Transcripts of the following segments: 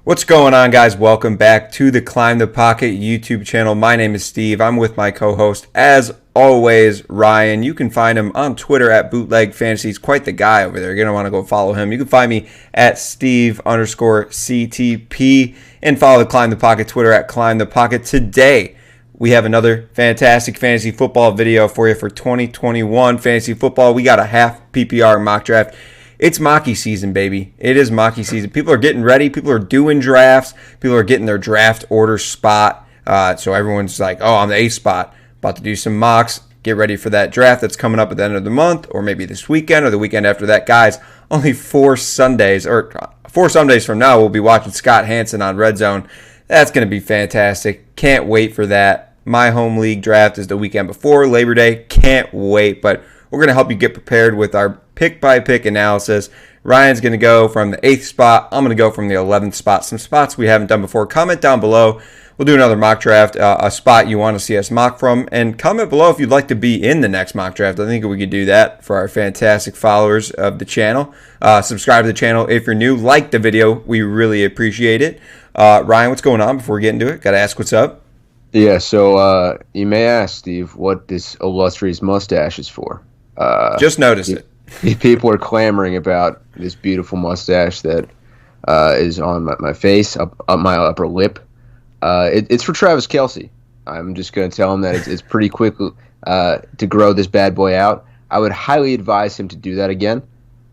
What's going on, guys? Welcome back to the Climb the Pocket YouTube channel. My name is Steve. I'm with my co-host, as always, Ryan. You can find him on Twitter at Bootleg Fantasy. He's quite the guy over there. You're going to want to go follow him. You can find me at Steve_CTP and follow the Climb the Pocket Twitter at Climb the Pocket. Today, we have another fantastic fantasy football video for you for 2021 fantasy football. We got a half PPR mock draft. It's mocky season, baby. It is mocky season. People are getting ready. People are doing drafts. People are getting their draft order spot. So everyone's like, oh, I'm the A spot. About to do some mocks. Get ready for that draft that's coming up at the end of the month, or maybe this weekend or the weekend after that. Guys, only 4 Sundays from now, we'll be watching Scott Hansen on Red Zone. That's going to be fantastic. Can't wait for that. My home league draft is the weekend before Labor Day. Can't wait, but we're going to help you get prepared with our pick-by-pick analysis. Ryan's going to go from the 8th spot. I'm going to go from the 11th spot. Some spots we haven't done before. Comment down below. We'll do another mock draft, a spot you want to see us mock from. And comment below if you'd like to be in the next mock draft. I think we could do that for our fantastic followers of the channel. Subscribe to the channel if you're new. Like the video. We really appreciate it. Ryan, what's going on before we get into it? Got to ask what's up. Yeah, so you may ask, Steve, what this illustrious mustache is for. Just noticed it. People are clamoring about this beautiful mustache that is on my face, up my upper lip. It's for Travis Kelce. I'm just going to tell him that it's pretty quick to grow this bad boy out. I would highly advise him to do that again,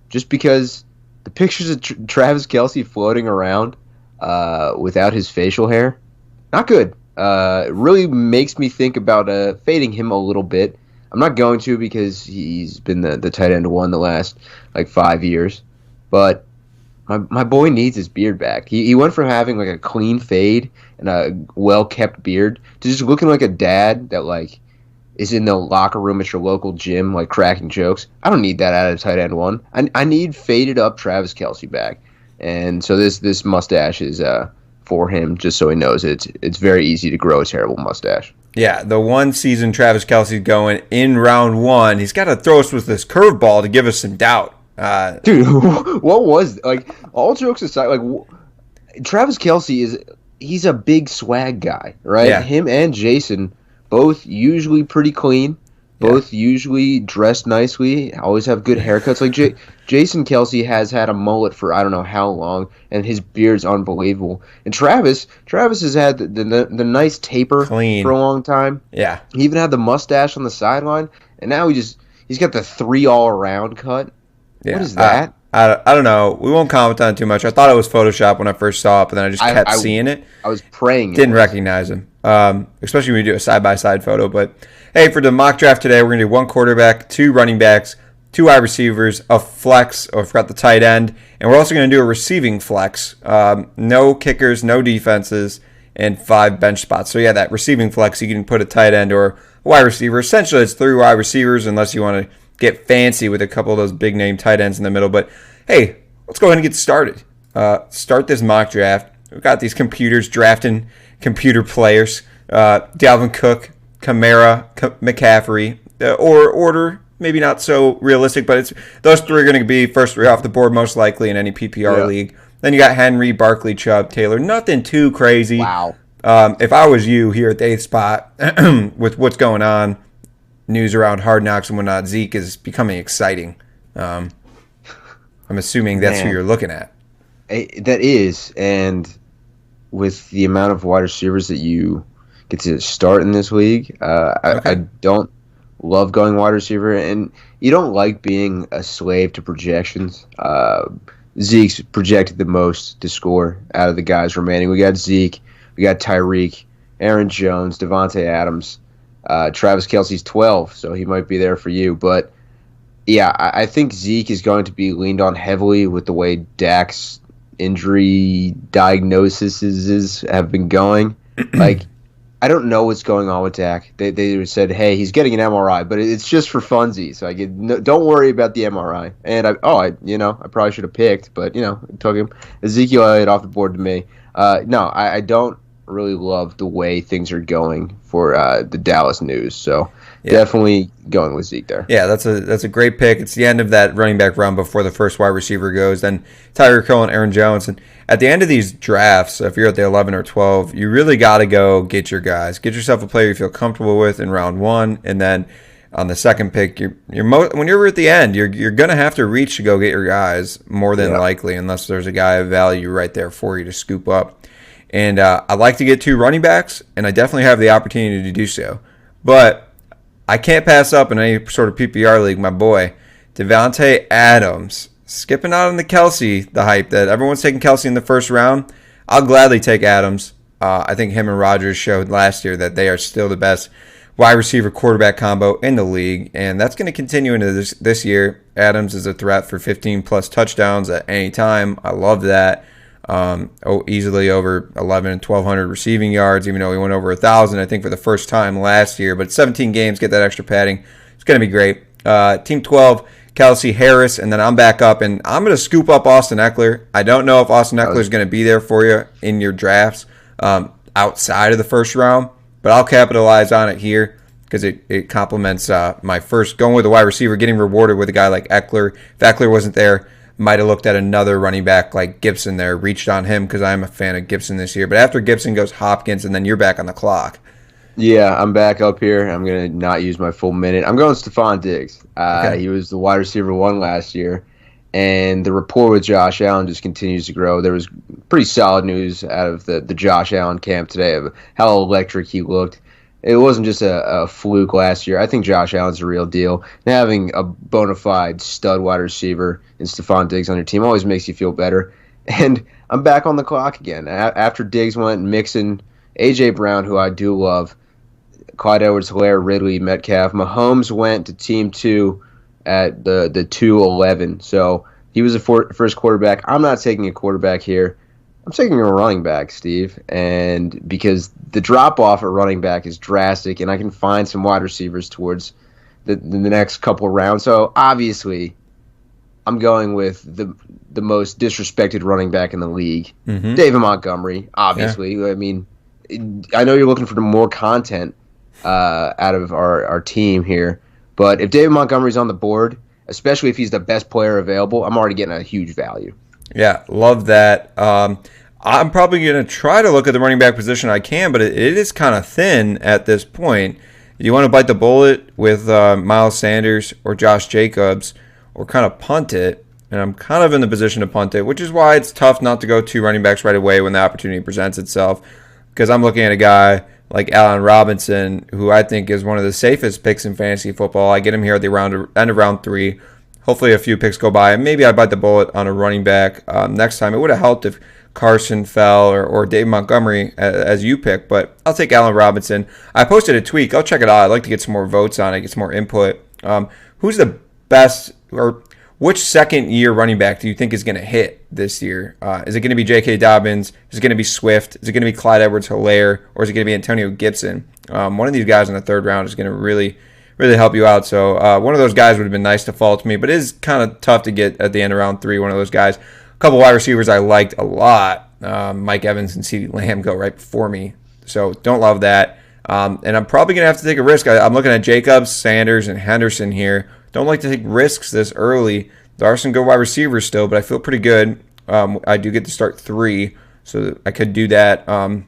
just because the pictures of Travis Kelce floating around without his facial hair, not good. It really makes me think about fading him a little bit. I'm not going to because he's been the tight end one the last 5 years. But my boy needs his beard back. He went from having a clean fade and a well-kept beard to just looking like a dad that is in the locker room at your local gym cracking jokes. I don't need that out of tight end one. I need faded up Travis Kelce back. And so this mustache is for him, just so he knows it's very easy to grow a terrible mustache. Yeah, the one season Travis Kelce's going in round 1, he's got to throw us with this curveball to give us some doubt. Dude, what was all jokes aside, Travis Kelce he's a big swag guy, right? Yeah. Him and Jason both usually pretty clean, both usually dressed nicely, always have good haircuts. Jason Kelce has had a mullet for I don't know how long, and his beard's unbelievable. And Travis has had the nice taper Clean for a long time. Yeah. He even had the mustache on the sideline, and now he's got the 3 all-around cut. Yeah. What is that? I don't know. We won't comment on it too much. I thought it was Photoshop when I first saw it, but then I just kept seeing it. I was praying. Didn't recognize him, especially when you do a side-by-side photo. But, hey, for the mock draft today, we're going to do 1 quarterback, 2 running backs, 2 wide receivers, a flex, I forgot the tight end, and we're also going to do a receiving flex. No kickers, no defenses, and 5 bench spots. So, yeah, that receiving flex, you can put a tight end or a wide receiver. Essentially, it's 3 wide receivers unless you want to get fancy with a couple of those big-name tight ends in the middle. But, hey, let's go ahead and get started. Start this mock draft. We've got these computers drafting computer players. Dalvin Cook, Kamara, McCaffrey, or order. Maybe not so realistic, but those 3 are going to be first 3 off the board most likely in any PPR league. Then you got Henry, Barkley, Chubb, Taylor. Nothing too crazy. Wow. If I was you here at the 8th spot with what's going on, news around Hard Knocks and whatnot, Zeke is becoming exciting. I'm assuming that's who you're looking at. That is, and with the amount of wide receivers that you get to start in this league, I don't love going wide receiver, and you don't like being a slave to projections. Zeke's projected the most to score out of the guys remaining. We got Zeke, we got Tyreek, Aaron Jones, Devontae Adams, Travis Kelce's 12, so he might be there for you. But, yeah, I think Zeke is going to be leaned on heavily with the way Dak's injury diagnoses have been going. I don't know what's going on with Dak. They said, hey, he's getting an MRI, but it's just for funsies. Don't worry about the MRI. And I probably should have picked, but it took him. Ezekiel Elliott off the board to me. No, I don't really love the way things are going for the Dallas News. So definitely going with Zeke there. Yeah, that's a great pick. It's the end of that running back run before the first wide receiver goes. Then Tyreek Hill and Aaron Jones. And at the end of these drafts, if you're at the 11 or 12, you really got to go get your guys. Get yourself a player you feel comfortable with in round one, and then on the second pick, when you're at the end, you're gonna have to reach to go get your guys more than likely, unless there's a guy of value right there for you to scoop up. And I like to get 2 running backs, and I definitely have the opportunity to do so. But I can't pass up in any sort of PPR league, my boy, Devontae Adams. Skipping out on the Kelsey, the hype that everyone's taking Kelsey in the first round. I'll gladly take Adams. I think him and Rodgers showed last year that they are still the best wide receiver quarterback combo in the league, and that's going to continue into this year. Adams is a threat for 15-plus touchdowns at any time. I love that. Easily over 1,100 and 1,200 receiving yards, even though he went over 1,000, I think, for the first time last year. But 17 games, get that extra padding. It's going to be great. Team 12, Kelsey, Harris, and then I'm back up, and I'm going to scoop up Austin Eckler. I don't know if Austin Eckler is going to be there for you in your drafts outside of the first round, but I'll capitalize on it here because it complements my first going with a wide receiver, getting rewarded with a guy like Eckler. If Eckler wasn't there, might have looked at another running back like Gibson there, reached on him because I'm a fan of Gibson this year. But after Gibson goes Hopkins, and then you're back on the clock. Yeah, I'm back up here. I'm going to not use my full minute. I'm going Stephon Diggs. Okay. He was the wide receiver 1 last year, and the rapport with Josh Allen just continues to grow. There was pretty solid news out of the Josh Allen camp today of how electric he looked. It wasn't just a fluke last year. I think Josh Allen's a real deal. And having a bona fide stud wide receiver in Stephon Diggs on your team always makes you feel better. And I'm back on the clock again. After Diggs went, Mixon, A.J. Brown, who I do love, Clyde Edwards-Helaire, Ridley, Metcalf. Mahomes went to team 2 at the 2-11. So he was the first quarterback. I'm not taking a quarterback here. I'm taking a running back, Steve, and because the drop-off at running back is drastic, and I can find some wide receivers towards the next couple of rounds. So, obviously, I'm going with the most disrespected running back in the league, David Montgomery, obviously. Yeah. I mean, I know you're looking for more content out of our team here, but if David Montgomery's on the board, especially if he's the best player available, I'm already getting a huge value. Yeah, love that. I'm probably going to try to look at the running back position I can, but it is kind of thin at this point. You want to bite the bullet with Miles Sanders or Josh Jacobs or kind of punt it, and I'm kind of in the position to punt it, which is why it's tough not to go 2 running backs right away when the opportunity presents itself, because I'm looking at a guy like Allen Robinson, who I think is one of the safest picks in fantasy football. I get him here at the end of round 3. Hopefully a few picks go by, and maybe I bite the bullet on a running back next time. It would have helped if Carson fell or Dave Montgomery as you pick, but I'll take Allen Robinson. I posted a tweet. Go check it out. I'd like to get some more votes on it, get some more input. Who's the best, or which second-year running back do you think is going to hit this year? Is it going to be J.K. Dobbins? Is it going to be Swift? Is it going to be Clyde Edwards-Helaire? Or is it going to be Antonio Gibson? One of these guys in the third round is going to really help you out. So one of those guys would have been nice to fall to me, but it is kind of tough to get at the end of round 3, one of those guys. A couple wide receivers I liked a lot. Mike Evans and CeeDee Lamb go right before me, so don't love that. And I'm probably going to have to take a risk. I'm looking at Jacobs, Sanders, and Henderson here. Don't like to take risks this early. There are some good wide receivers still, but I feel pretty good. I do get to start 3, so I could do that. Out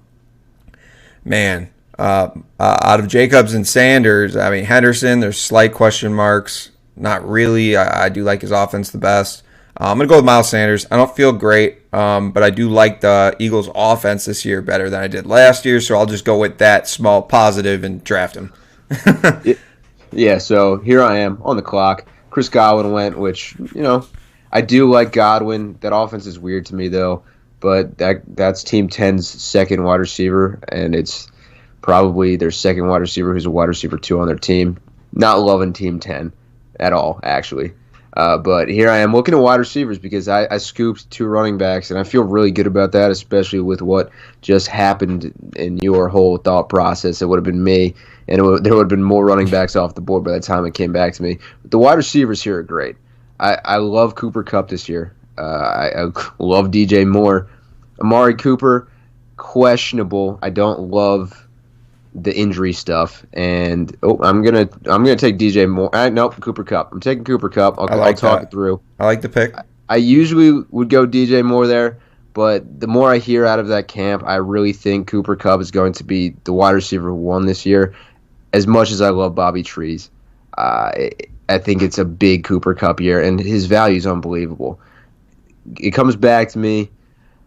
of Jacobs and Sanders, I mean, Henderson, there's slight question marks. Not really. I do like his offense the best. I'm going to go with Miles Sanders. I don't feel great, but I do like the Eagles' offense this year better than I did last year, so I'll just go with that small positive and draft him. Yeah, so here I am on the clock. Chris Godwin went, which, I do like Godwin. That offense is weird to me, though, but that's Team 10's second wide receiver, and it's probably their second wide receiver who's a wide receiver 2 on their team. Not loving Team 10 at all, actually. But here I am looking at wide receivers because I scooped 2 running backs, and I feel really good about that, especially with what just happened in your whole thought process. It would have been me, and there would have been more running backs off the board by the time it came back to me. But the wide receivers here are great. I love Cooper Kupp this year. I love DJ Moore. Amari Cooper, questionable. I don't love the injury stuff, and I'm gonna take DJ Moore. Nope, Cooper Kupp. I'm taking Cooper Kupp. I'll talk it through. I like the pick. I usually would go DJ Moore there, but the more I hear out of that camp, I really think Cooper Kupp is going to be the wide receiver 1 this year. As much as I love Bobby Trees, I think it's a big Cooper Kupp year, and his value is unbelievable. It comes back to me.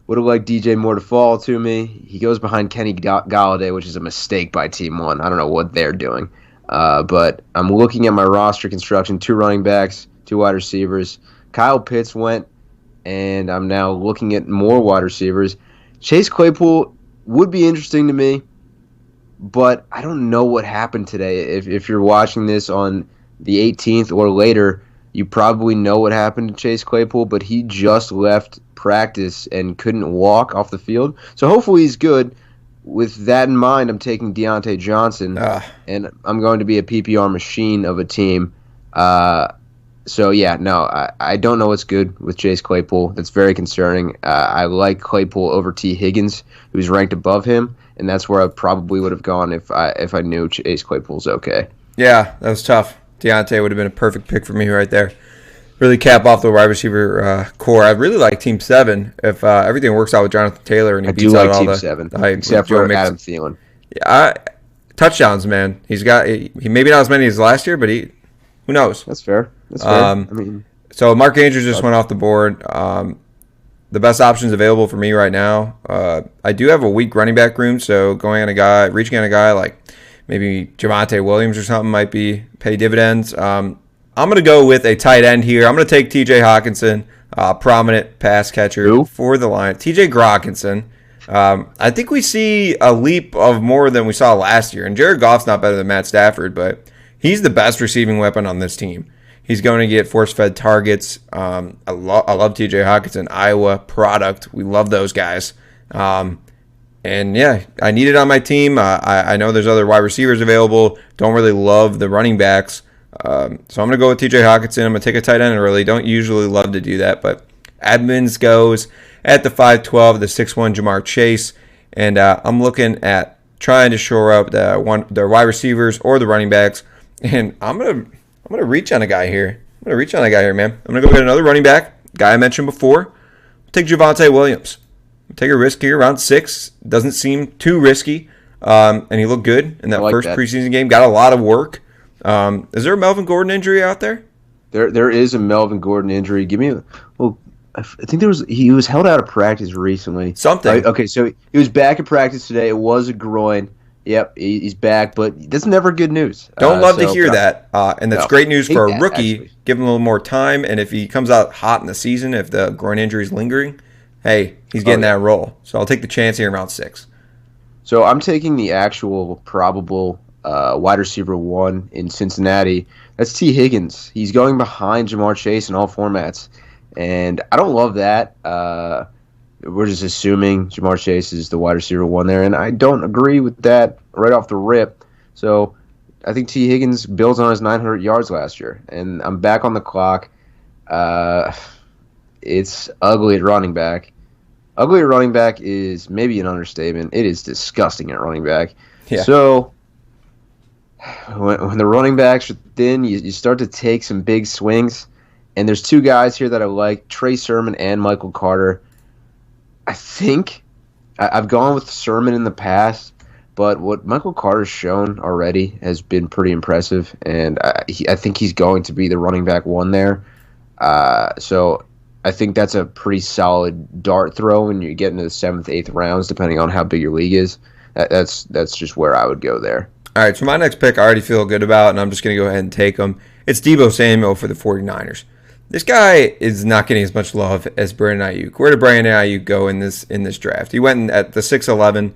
Would have liked DJ Moore to fall to me. He goes behind Kenny Galladay, which is a mistake by Team 1. I don't know what they're doing. But I'm looking at my roster construction, 2 running backs, 2 wide receivers. Kyle Pitts went, and I'm now looking at more wide receivers. Chase Claypool would be interesting to me, but I don't know what happened today. If you're watching this on the 18th or later, you probably know what happened to Chase Claypool, but he just left practice and couldn't walk off the field. So hopefully he's good. With that in mind, I'm taking Deontay Johnson, and I'm going to be a PPR machine of a team. So, yeah, no, I don't know what's good with Chase Claypool. That's very concerning. I like Claypool over T. Higgins, who's ranked above him, and that's where I probably would have gone if I knew Chase Claypool's okay. Yeah, that was tough. Deontay would have been a perfect pick for me right there. Really cap off the wide receiver core. I really like Team 7 if everything works out with Jonathan Taylor and he beats out all the... I do like Team 7, except for Adam Thielen. Yeah, touchdowns, man. He maybe not as many as last year, but who knows? That's fair. So Mark Andrews just went off the board. The best options available for me right now. I do have a weak running back room, so reaching on a guy like maybe Javonte Williams or something might pay dividends. I'm going to go with a tight end here. I'm going to take T.J. Hawkinson, prominent pass catcher for the Lions. T.J. Hawkinson. I think we see a leap of more than we saw last year. And Jared Goff's not better than Matt Stafford, but he's the best receiving weapon on this team. He's going to get force-fed targets. I love T.J. Hawkinson, Iowa product. We love those guys. And, yeah, I need it on my team. I know there's other wide receivers available. Don't really love the running backs. So I'm going to go with T.J. Hawkinson. I'm going to take a tight end early. Don't usually love to do that, but Edmonds goes at the 5'12", the 6'1", Jamar Chase. And I'm looking at trying to shore up the wide receivers or the running backs. And I'm going to reach on a guy here. Man. I'm going to go get another running back, guy I mentioned before. Take Javonte Williams. Take a risk here, around 6. Doesn't seem too risky. And he looked good in that first preseason game. Got a lot of work. Is there a Melvin Gordon injury out there? There is a Melvin Gordon injury. I think he was held out of practice recently. Something. Okay, so he was back at practice today. It was a groin. Yep, he's back, but that's never good news. Don't love to hear that, and that's great news for a rookie. Actually. Give him a little more time, and if he comes out hot in the season, if the groin injury is lingering, hey, he's getting that role. So I'll take the chance here around 6. So I'm taking the actual probable wide receiver 1 in Cincinnati. That's T. Higgins. He's going behind Jamar Chase in all formats, and I don't love that. We're just assuming Jamar Chase is the wide receiver 1 there, and I don't agree with that right off the rip. So I think T. Higgins builds on his 900 yards last year, and I'm back on the clock. It's ugly at running back. Ugly at running back is maybe an understatement. It is disgusting at running back. Yeah. So when the running backs are thin, you start to take some big swings, and there's 2 guys here that I like, Trey Sermon and Michael Carter. I think I've gone with Sermon in the past, but what Michael Carter's shown already has been pretty impressive, and I think he's going to be the running back 1 there. So I think that's a pretty solid dart throw when you get into the 7th, 8th rounds, depending on how big your league is. That's just where I would go there. All right, so my next pick I already feel good about, and I'm just going to go ahead and take him. It's Deebo Samuel for the 49ers. This guy is not getting as much love as Brandon Ayuk. Where did Brandon Ayuk go in this draft? He went at the 6'11",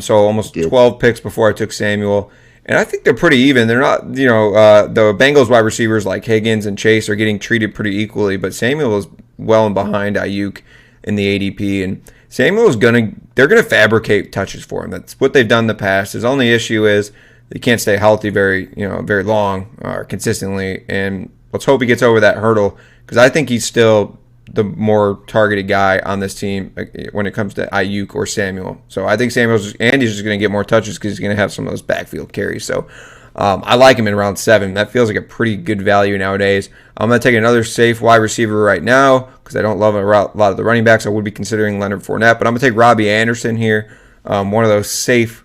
so almost 12 picks before I took Samuel. And I think they're pretty even. They're not, the Bengals wide receivers like Higgins and Chase are getting treated pretty equally, but Samuel is well and behind Ayuk in the ADP. And Samuel they're going to fabricate touches for him. That's what they've done in the past. His only issue is they can't stay healthy very long or consistently. And let's hope he gets over that hurdle, because I think he's still the more targeted guy on this team when it comes to Ayuk or Samuel. So I think Andy's just going to get more touches because he's going to have some of those backfield carries. So I like him in round 7. That feels like a pretty good value nowadays. I'm going to take another safe wide receiver right now because I don't love a lot of the running backs. I would be considering Leonard Fournette, but I'm going to take Robbie Anderson here. One of those safe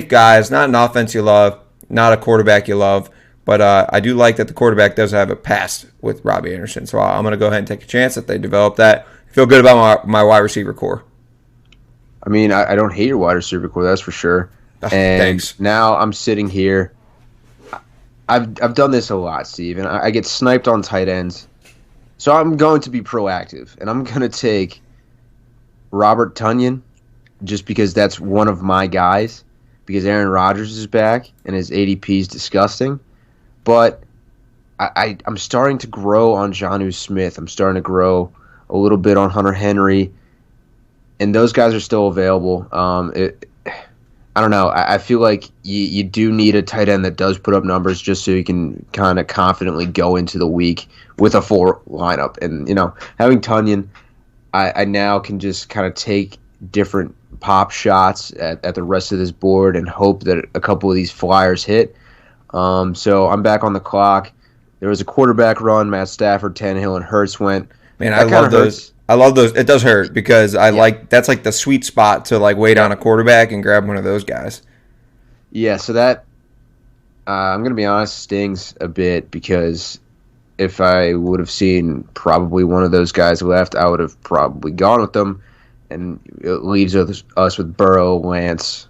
guys, not an offense you love, not a quarterback you love, but I do like that the quarterback does have a past with Robbie Anderson. So I'm going to go ahead and take a chance that they develop that. I feel good about my wide receiver core. I mean, I don't hate your wide receiver core, that's for sure. And thanks. Now I'm sitting here. I've done this a lot, Steve, and I get sniped on tight ends. So I'm going to be proactive, and I'm going to take Robert Tonyan just because that's one of my guys, because Aaron Rodgers is back and his ADP is disgusting. But I'm starting to grow on Jonnu Smith. I'm starting to grow a little bit on Hunter Henry, and those guys are still available. I don't know. I feel like you do need a tight end that does put up numbers just so you can kind of confidently go into the week with a full lineup. And, having Tonyan, I now can just kind of take different pop shots at the rest of this board and hope that a couple of these flyers hit. So I'm back on the clock. There was a quarterback run. Matt Stafford, Tannehill, and Hurts went. Man, I love those. I love those. It does hurt because that's like the sweet spot to wait on a quarterback and grab one of those guys. Yeah, so that I'm going to be honest, stings a bit because if I would have seen probably one of those guys left, I would have probably gone with them, and it leaves us with Burrow, Lance,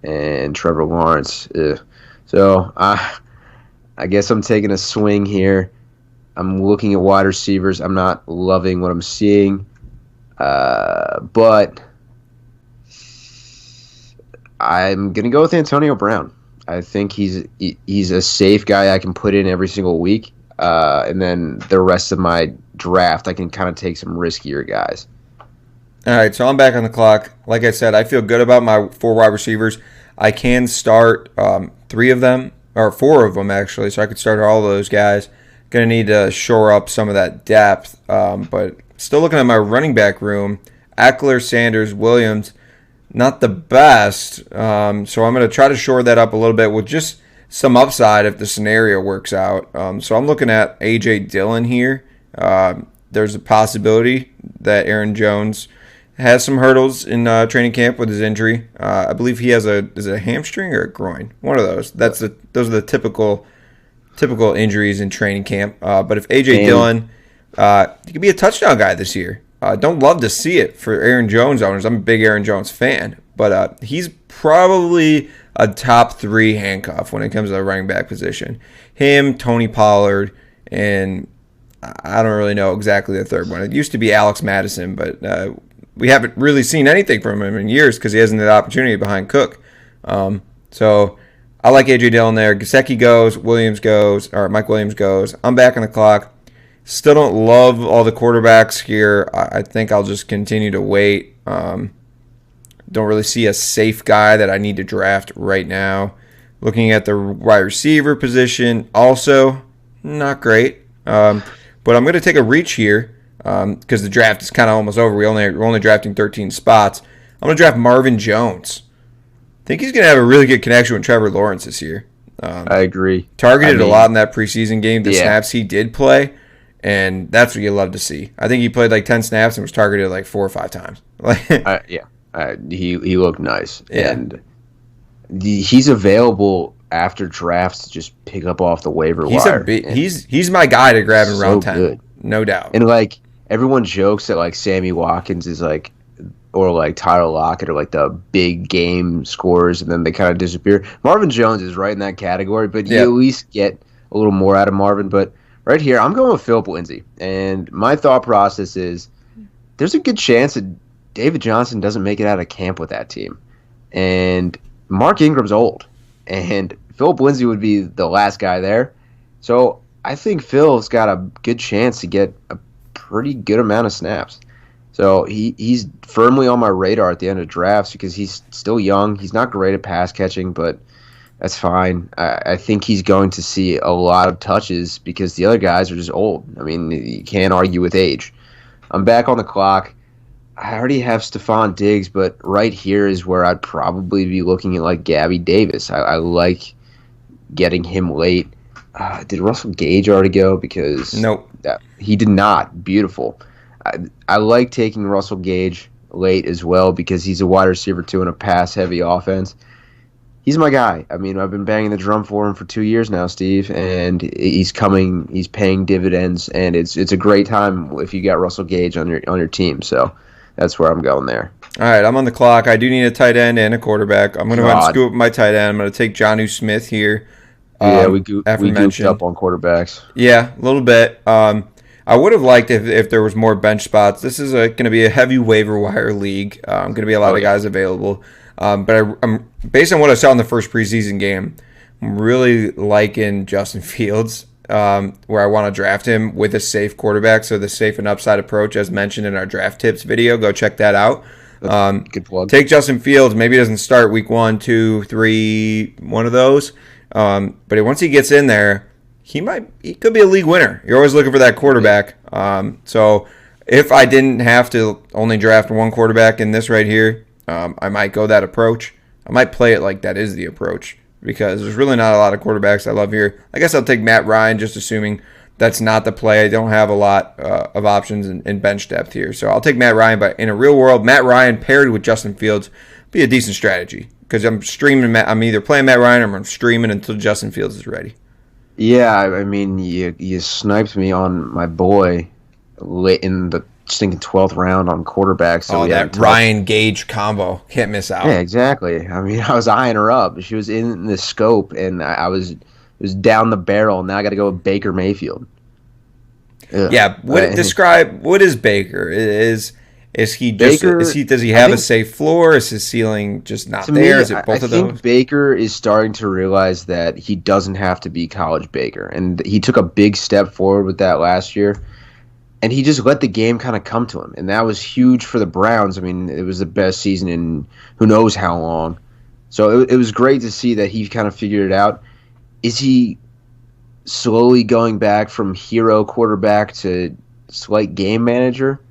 and Trevor Lawrence. Ugh. So I guess I'm taking a swing here. I'm looking at wide receivers. I'm not loving what I'm seeing, but I'm going to go with Antonio Brown. I think he's a safe guy I can put in every single week, and then the rest of my draft I can kind of take some riskier guys. All right, so I'm back on the clock. Like I said, I feel good about my 4 wide receivers. I can start 3 of them, or 4 of them actually, so I could start all of those guys. Going to need to shore up some of that depth, but still looking at my running back room, Eckler, Sanders, Williams, not the best, so I'm going to try to shore that up a little bit with just some upside if the scenario works out. So I'm looking at A.J. Dillon here. There's a possibility that Aaron Jones has some hurdles in training camp with his injury. I believe he has is it a hamstring or a groin? One of those. Those are the typical injuries in training camp. But if A.J. Dillon, he could be a touchdown guy this year. Don't love to see it for Aaron Jones owners. I'm a big Aaron Jones fan. But he's probably a top 3 handcuff when it comes to the running back position. Him, Tony Pollard, and I don't really know exactly the third one. It used to be Alex Madison, but we haven't really seen anything from him in years because he hasn't had the opportunity behind Cook. So I like A.J. Dillon there. Gesicki goes, Mike Williams goes. I'm back on the clock. Still don't love all the quarterbacks here. I think I'll just continue to wait. Don't really see a safe guy that I need to draft right now. Looking at the wide receiver position, also not great. But I'm going to take a reach here because the draft is kind of almost over. We're only drafting 13 spots. I'm going to draft Marvin Jones. I think he's going to have a really good connection with Trevor Lawrence this year. I agree. Targeted a lot in that preseason game. The snaps he did play, and that's what you love to see. I think he played 10 snaps and was targeted 4 or 5 times. He looked nice. Yeah. And he's available after drafts to just pick up off the waiver wire. He's my guy to grab in round 10. Good. No doubt. And everyone jokes that Sammy Watkins is or Tyler Lockett are the big game scorers, and then they kind of disappear. Marvin Jones is right in that category, but you at least get a little more out of Marvin. But right here, I'm going with Philip Lindsay, and my thought process is there's a good chance that David Johnson doesn't make it out of camp with that team, and Mark Ingram's old, and Philip Lindsay would be the last guy there. So I think Phil's got a good chance to get a pretty good amount of snaps. So he's firmly on my radar at the end of drafts because he's still young. He's not great at pass catching, but that's fine. I think he's going to see a lot of touches because the other guys are just old. I mean, you can't argue with age. I'm back on the clock. I already have Stephon Diggs, but right here is where I'd probably be looking at like Gabby Davis. I like getting him late. Did Russell Gage already go? Because Nope. he did not. Beautiful. I like taking Russell Gage late as well because he's a wide receiver too in a pass-heavy offense. He's my guy. I mean, I've been banging the drum for him for 2 years now, Steve, and he's coming. He's paying dividends, and it's a great time if you got Russell Gage on your team. So that's where I'm going there. All right, I'm on the clock. I do need a tight end and a quarterback. I'm going to go ahead and scoop my tight end. I'm going to take Jonnu Smith here. Yeah, we goofed up on quarterbacks. Yeah, a little bit. I would have liked if there was more bench spots. This is going to be a heavy waiver wire league. Going to be a lot of guys available. But I'm based on what I saw in the first preseason game, I'm really liking Justin Fields, where I want to draft him with a safe quarterback. So the safe and upside approach, as mentioned in our draft tips video, go check that out. Good plug. Take Justin Fields. Maybe he doesn't start week 1, 2, 3, one of those. But once he gets in there, he could be a league winner. You're always looking for that quarterback. So if I didn't have to only draft one quarterback in this right here, I might go that approach. I might play it like that is the approach because there's really not a lot of quarterbacks I love here. I guess I'll take Matt Ryan, just assuming that's not the play. I don't have a lot of options in bench depth here. So I'll take Matt Ryan, but in a real world, Matt Ryan paired with Justin Fields would be a decent strategy because I'm either playing Matt Ryan or I'm streaming until Justin Fields is ready. Yeah, I mean, you sniped me on my boy late in the stinking 12th round on quarterbacks. So that Ryan Gage combo. Can't miss out. Yeah, exactly. I mean, I was eyeing her up. She was in the scope, and it was down the barrel. Now I got to go with Baker Mayfield. Ugh. Yeah, describe what is Baker? Is he just Baker, does he have a safe floor? Is his ceiling just not there? Is it both of those? I think Baker is starting to realize that he doesn't have to be college Baker, and he took a big step forward with that last year. And he just let the game kind of come to him, and that was huge for the Browns. I mean, it was the best season in who knows how long. So it was great to see that he kind of figured it out. Is he slowly going back from hero quarterback to slight game manager?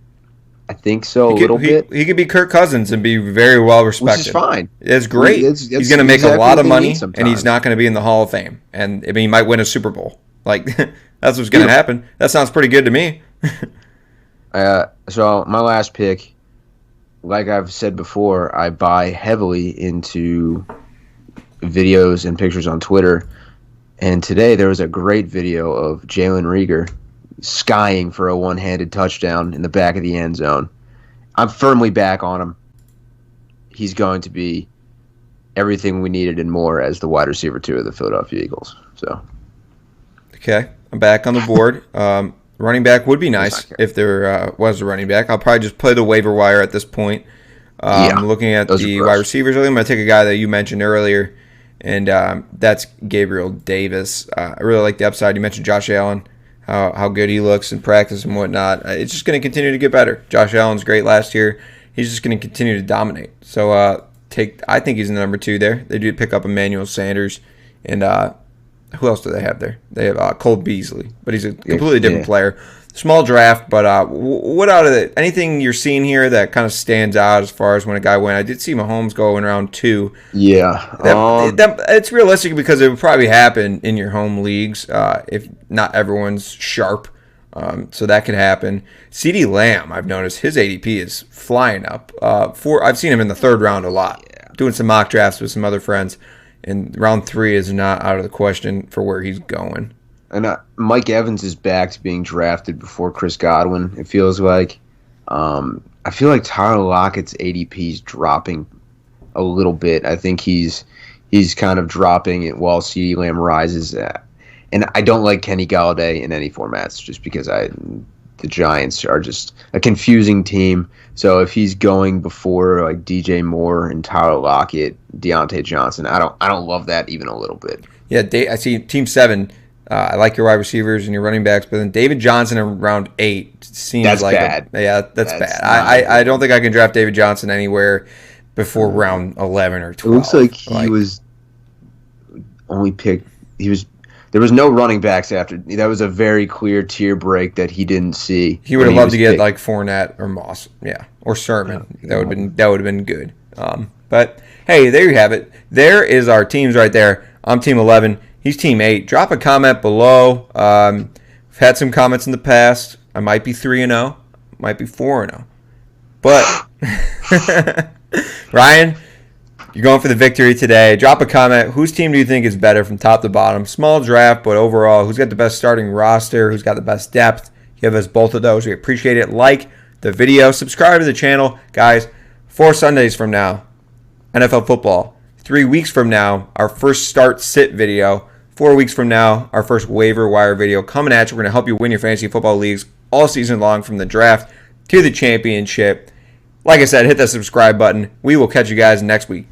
I think so, a little bit. He could be Kirk Cousins and be very well respected. Which is fine. It's great. He's going to make a lot of money, and he's not going to be in the Hall of Fame. And I mean, he might win a Super Bowl. Like, that's what's going to happen. That sounds pretty good to me. So my last pick, like I've said before, I buy heavily into videos and pictures on Twitter. And today there was a great video of Jalen Rieger skying for a one-handed touchdown in the back of the end zone. I'm firmly back on him. He's going to be everything we needed and more as the wide receiver 2 of the Philadelphia Eagles. So, okay, I'm back on the board. Running back would be nice if there was a running back. I'll probably just play the waiver wire at this point. Looking at the wide receivers, I'm going to take a guy that you mentioned earlier, and that's Gabriel Davis. I really like the upside. You mentioned Josh Allen, how good he looks in practice and whatnot. It's just going to continue to get better. Josh Allen's great last year. He's just going to continue to dominate. So I think he's the number 2 there. They do pick up Emmanuel Sanders, and who else do they have there? They have Cole Beasley, but he's a completely different player. Small draft, but what out of it? Anything you're seeing here that kind of stands out as far as when a guy went? I did see Mahomes go in round 2. Yeah. It's realistic because it would probably happen in your home leagues if not everyone's sharp. So that could happen. CeeDee Lamb, I've noticed his ADP is flying up. I've seen him in the 3rd round a lot. Doing some mock drafts with some other friends. And round 3 is not out of the question for where he's going. And Mike Evans is back to being drafted before Chris Godwin, it feels like. I feel like Tyler Lockett's ADP is dropping a little bit. I think he's kind of dropping it while CeeDee Lamb rises. And I don't like Kenny Galladay in any formats just because the Giants are just a confusing team. So if he's going before like DJ Moore and Tyler Lockett, Deontay Johnson, I don't love that even a little bit. Yeah, I see Team 7. I like your wide receivers and your running backs, but then David Johnson in round 8 seems that's like bad. That's bad. I don't think I can draft David Johnson anywhere before round 11 or 12. It looks like he was only picked. He was there was no running backs after. That was a very clear tier break that he didn't see. He would have loved to get like Fournette or Moss, or Sermon. Yeah. That would have been good. But hey, there you have it. There is our teams right there. I'm Team 11. He's Team 8. Drop a comment below. I've had some comments in the past. I might be 3-0, might be 4-0. But Ryan, you're going for the victory today. Drop a comment. Whose team do you think is better from top to bottom? Small draft, but overall, who's got the best starting roster? Who's got the best depth? Give us both of those. We appreciate it. Like the video. Subscribe to the channel. Guys, 4 Sundays from now, NFL football. 3 weeks from now, our first start-sit video. 4 weeks from now, our first waiver wire video coming at you. We're going to help you win your fantasy football leagues all season long from the draft to the championship. Like I said, hit that subscribe button. We will catch you guys next week.